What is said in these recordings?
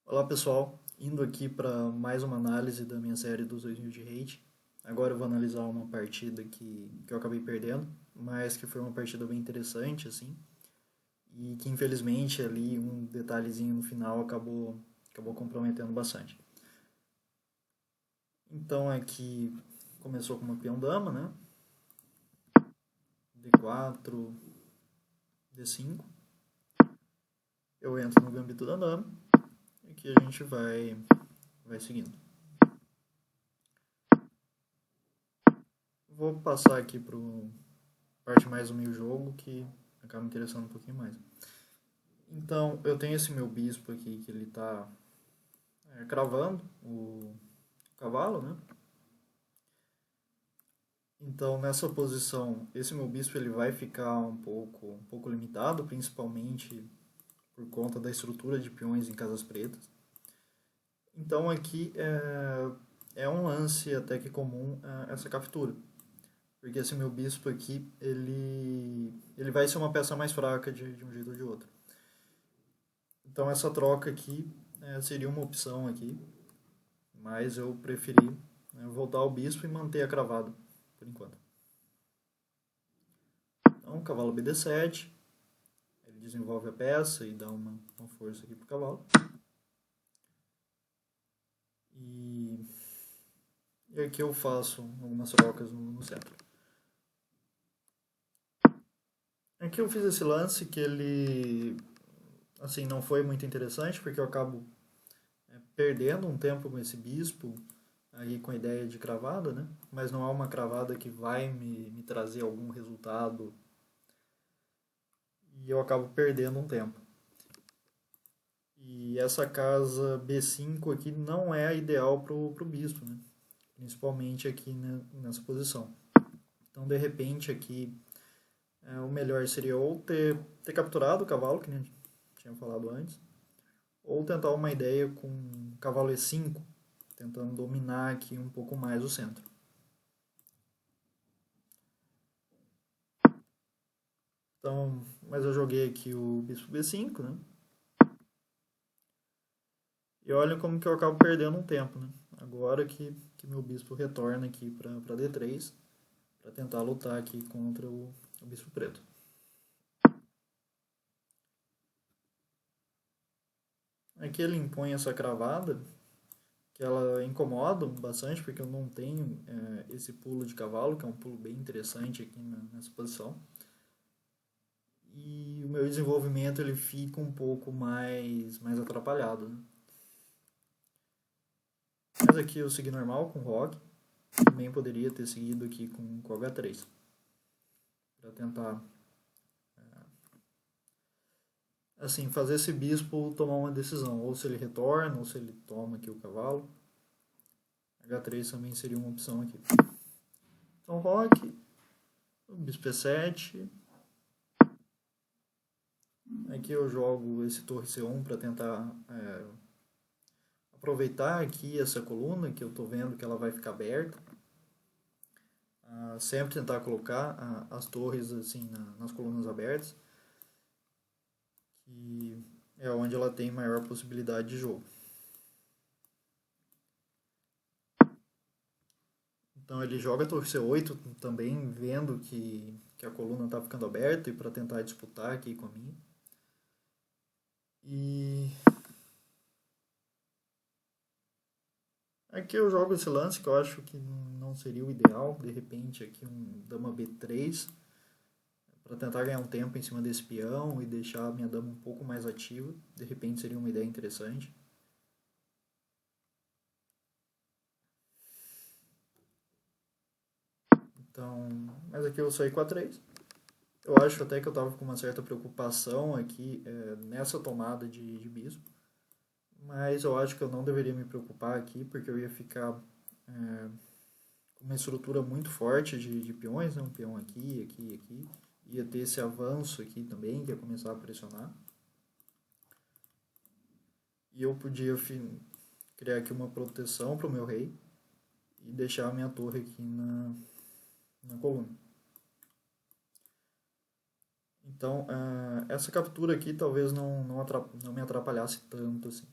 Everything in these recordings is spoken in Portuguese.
Olá pessoal, indo aqui para mais uma análise da minha série dos 2000 de Hate. Agora eu vou analisar uma partida que eu acabei perdendo, mas que foi uma partida bem interessante, assim, e que infelizmente ali um detalhezinho no final acabou comprometendo bastante. Então aqui começou com uma peão-dama, né? D4, D5. Eu entro no gambito da dama e aqui a gente vai seguindo. Vou passar aqui para parte mais do meu jogo, que acaba me interessando um pouquinho mais. Então, eu tenho esse meu bispo aqui, que ele está cravando o cavalo, né? Então, nessa posição, esse meu bispo ele vai ficar um pouco limitado, principalmente por conta da estrutura de peões em casas pretas. Então, aqui é um lance até que comum essa captura. Porque esse meu bispo aqui, ele vai ser uma peça mais fraca de um jeito ou de outro. Então essa troca aqui seria uma opção aqui, mas eu preferi voltar ao bispo e manter a cravada por enquanto. Então cavalo BD7, ele desenvolve a peça e dá uma força aqui pro cavalo. E aqui eu faço algumas trocas no centro. Aqui eu fiz esse lance que ele assim não foi muito interessante, porque eu acabo perdendo um tempo com esse bispo, aí com a ideia de cravada, né? Mas não é uma cravada que vai me trazer algum resultado e eu acabo perdendo um tempo. E essa casa B5 aqui não é a ideal pro bispo, né? Principalmente aqui nessa posição. Então, de repente, aqui o melhor seria ou ter capturado o cavalo, que nem tinha falado antes, ou tentar uma ideia com cavalo E5, tentando dominar aqui um pouco mais o centro. Então, mas eu joguei aqui o bispo B5, né? E olha como que eu acabo perdendo um tempo, né? Agora que meu bispo retorna aqui para D3, para tentar lutar aqui contra o bispo preto. Aqui ele impõe essa cravada, que ela incomoda bastante, porque eu não tenho esse pulo de cavalo, que é um pulo bem interessante aqui nessa posição. E o meu desenvolvimento ele fica um pouco mais atrapalhado, né? Mas aqui eu segui normal com roque, também poderia ter seguido aqui com H3, para tentar assim, fazer esse bispo tomar uma decisão, ou se ele retorna, ou se ele toma aqui o cavalo. H3 também seria uma opção aqui. Então, roque, o bispo E7. Aqui eu jogo esse torre C1 para tentar aproveitar aqui essa coluna, que eu estou vendo que ela vai ficar aberta. Sempre tentar colocar as torres assim nas colunas abertas, que é onde ela tem maior possibilidade de jogo. Então ele joga a torre C8 também, vendo que a coluna está ficando aberta e para tentar disputar aqui com a minha. E aqui eu jogo esse lance que eu acho que não seria o ideal. De repente aqui um dama B3 para tentar ganhar um tempo em cima desse peão e deixar a minha dama um pouco mais ativa. De repente seria uma ideia interessante. Então, mas aqui eu saí com A3. Eu acho até que eu estava com uma certa preocupação aqui nessa tomada de bispo. Mas eu acho que eu não deveria me preocupar aqui, porque eu ia ficar com uma estrutura muito forte de peões, né? Um peão aqui, aqui, aqui. Ia ter esse avanço aqui também, que ia começar a pressionar. E eu podia criar aqui uma proteção para o meu rei e deixar a minha torre aqui na coluna. Então, essa captura aqui talvez não me atrapalhasse tanto assim.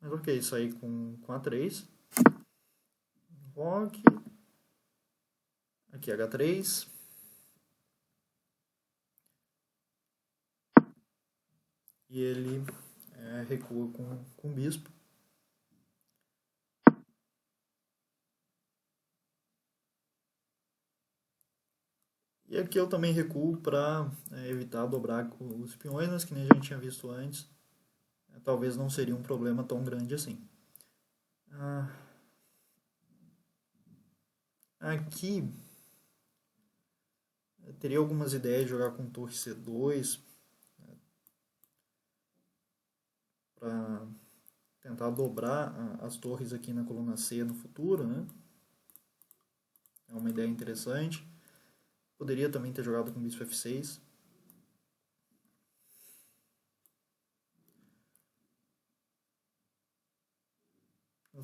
Mas ok, saí com A3. Roque. Aqui H3. E ele recua com bispo. E aqui eu também recuo para evitar dobrar os peões, mas que nem a gente tinha visto antes, talvez não seria um problema tão grande assim. Aqui eu teria algumas ideias de jogar com torre C2 para tentar dobrar as torres aqui na coluna C no futuro, né? É uma ideia interessante. Poderia também ter jogado com bispo F6.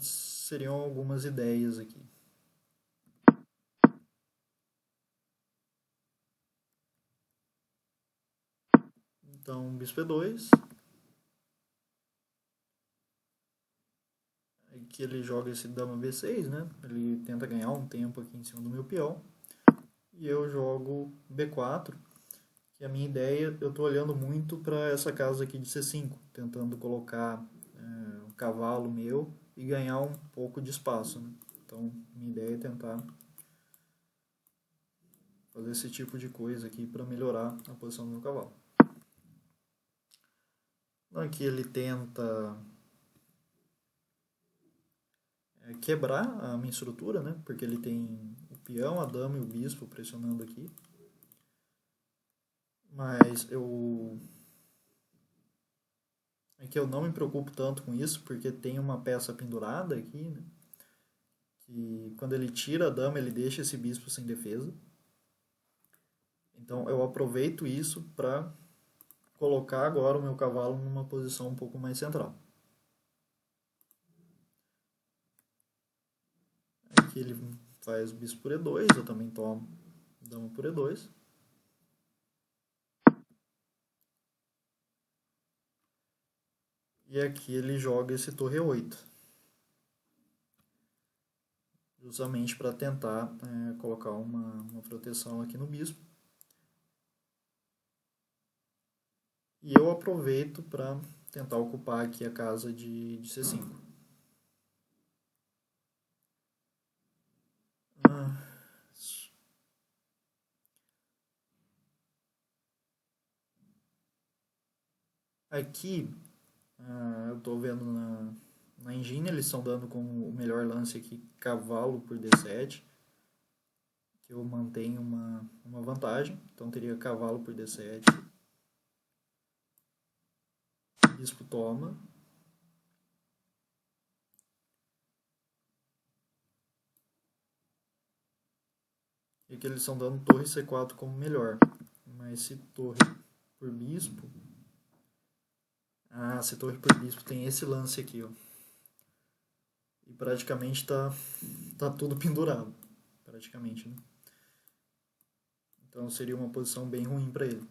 Seriam algumas ideias aqui. Então, bispo E2. Aqui ele joga esse dama B6, né? Ele tenta ganhar um tempo aqui em cima do meu peão. E eu jogo B4, que a minha ideia, eu estou olhando muito para essa casa aqui de C5, tentando colocar um cavalo meu e ganhar um pouco de espaço, né? Então, minha ideia é tentar fazer esse tipo de coisa aqui para melhorar a posição do meu cavalo. Aqui ele tenta quebrar a minha estrutura, né? Porque ele tem o peão, a dama e o bispo pressionando aqui. Mas aqui eu não me preocupo tanto com isso, porque tem uma peça pendurada aqui, né? Que quando ele tira a dama, ele deixa esse bispo sem defesa. Então eu aproveito isso para colocar agora o meu cavalo numa posição um pouco mais central. Aqui ele faz bispo por E2, eu também tomo dama por E2. E aqui ele joga esse torre E8. Justamente para tentar colocar uma proteção aqui no bispo. E eu aproveito para tentar ocupar aqui a casa de C5. Aqui eu estou vendo na engine, eles estão dando como o melhor lance aqui cavalo por D7, que eu mantenho uma vantagem, então teria cavalo por D7, bispo toma, e aqui eles estão dando torre C4 como melhor, mas se torre por bispo, se torre por bispo tem esse lance aqui, ó. E praticamente tá tudo pendurado, praticamente, né? Então seria uma posição bem ruim para ele.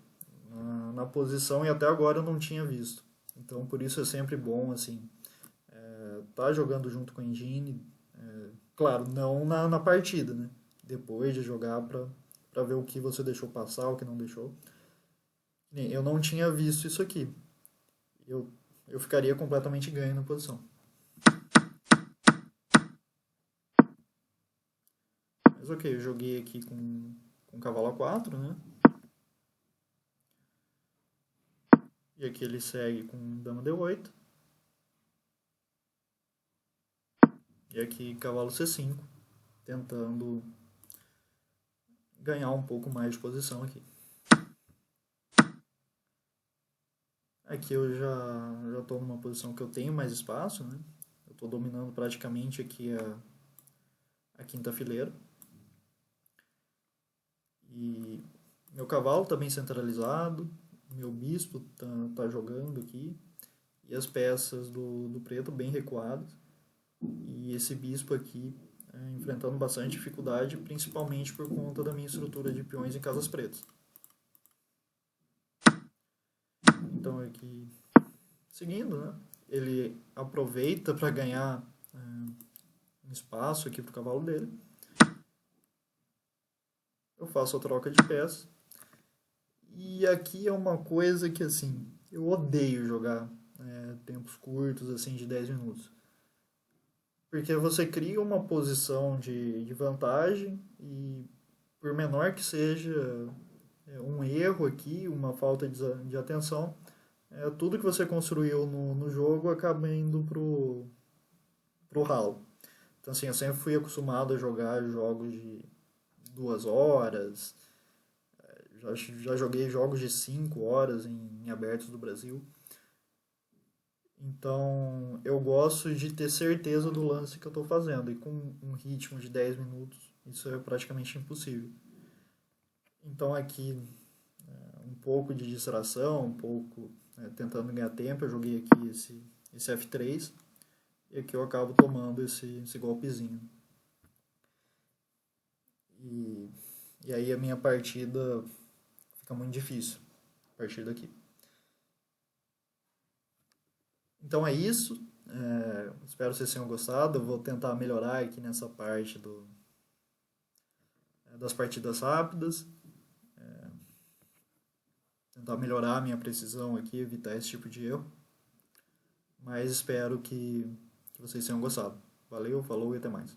Na posição, e até agora eu não tinha visto. Então por isso é sempre bom, assim, tá jogando junto com a engine. Claro, não na partida, né? Depois de jogar para ver o que você deixou passar, o que não deixou. Eu não tinha visto isso aqui. Eu ficaria completamente ganho na posição. Mas ok, eu joguei aqui com cavalo A4, né? E aqui ele segue com dama D8. E aqui cavalo C5, tentando ganhar um pouco mais de posição aqui. Aqui eu já estou numa posição que eu tenho mais espaço, né? Eu estou dominando praticamente aqui a quinta fileira. E meu cavalo está bem centralizado, meu bispo tá jogando aqui, e as peças do preto bem recuadas. E esse bispo aqui enfrentando bastante dificuldade, principalmente por conta da minha estrutura de peões em casas pretas. Então aqui, seguindo, né? ele aproveita para ganhar um espaço aqui para o cavalo dele. Eu faço a troca de peças. E aqui é uma coisa que, assim, eu odeio jogar tempos curtos, assim, de 10 minutos. Porque você cria uma posição de vantagem e, por menor que seja um erro aqui, uma falta de atenção, tudo que você construiu no jogo acaba indo pro ralo. Então, assim, eu sempre fui acostumado a jogar jogos de 2 horas, já joguei jogos de 5 horas em abertos do Brasil. Então, eu gosto de ter certeza do lance que eu estou fazendo. E com um ritmo de 10 minutos, isso é praticamente impossível. Então, aqui, um pouco de distração, um pouco tentando ganhar tempo, eu joguei aqui esse F3. E aqui eu acabo tomando esse golpezinho. E aí a minha partida fica muito difícil, a partir daqui. Então é isso. Espero que vocês tenham gostado. Eu vou tentar melhorar aqui nessa parte das partidas rápidas. Tentar melhorar a minha precisão aqui, evitar esse tipo de erro. Mas espero que vocês tenham gostado. Valeu, falou e até mais.